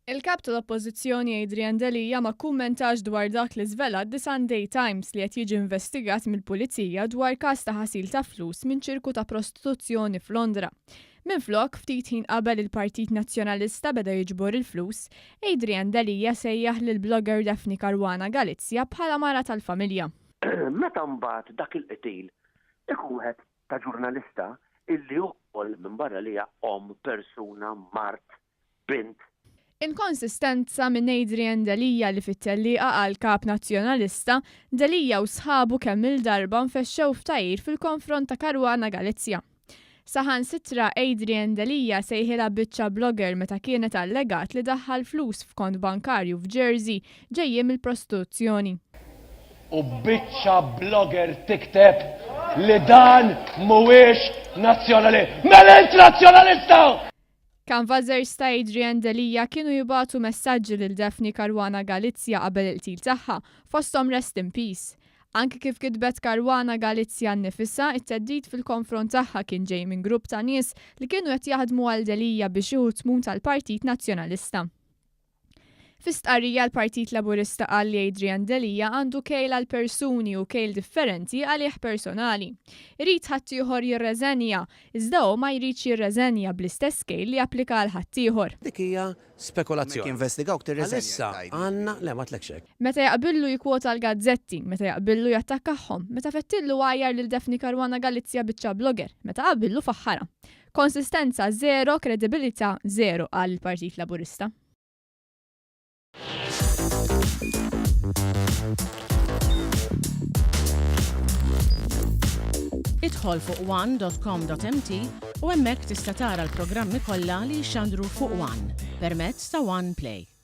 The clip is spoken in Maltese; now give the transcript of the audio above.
Il-Kap tal-Oppożizzjoni Adrian Delia ma kummentax dwar dak li żvela The Sunday Times li qed jiġi investigat mill-Pulizija dwar każ ta' ħasil ta' flus minn ċirku ta' prostituzzjoni f'Londra. Minflok, ftit ħin qabel il-Partit Nazzjonalista beda jiġbor il-flus, Adrian Delia sejjaħ lill-blogger Daphne Caruana Galizia bħala mara tal-familja. Meta mbagħad dak il-qtil ikun wieħed ta' ġurnalista illi wkoll minn barra li hija persuna, mart, bint. Inkonsistenza minn Adrian Delia li fit-tellieqa għall-Kap Nazzjonalista, Delia u sħabu kemm il-darba nfexxew f'tajir fil-konfront ta' Caruana Galizia. Saħansitra Adrian Delia sejħilha biċċa blogger meta kienet allegat li daħħal flus f'kont bankarju f'Jersey ġejjin mill-prostituzzjoni. U biċċa blogger tikteb li dan mhuwiex nazzjonali. Melent nazzjonalista! Kanvażers ta' Adrian Delia kienu jibatu messaġġi lil Daphne Caruana Galizia qabel il-qtil tagħha fosthom rest in peace. Anki kif kitbet Caruana Galizia nnifisha, it-teddid fil-konfront tagħha kien ġej minn grupp ta' nies li kienu qed jaħdmu għal Delia biex jieħu tmun tal-Partit Nazzjonalista. Fi stqarrija l-Partit Laburista qal li Adrian Delia għandu kejl għal persuni u kejl differenti għalih personali. Irid ħaddieħor jirreżenja, iżda hu ma jridx jirreżenja bl-istess kejl li applika għal ħaddieħor. Dik hija spekulazzjoni. Investigawk tirreżenja. Għandna le ma tlekxek. Meta jaqbillu jkwota l-gazzetti, meta jaqbillu jattakkaħħom, meta fettillu għajjar lil Daphne Caruana Galizia biċċa blogger, meta qabillu faħħara. Konsistenza 0, kredibilità 0 għall-Partit Laburista. Idħol fuq one.com.mt u hemmhekk tista' tara l-programmi kollha li jxandru fuq One permezz ta' One Play.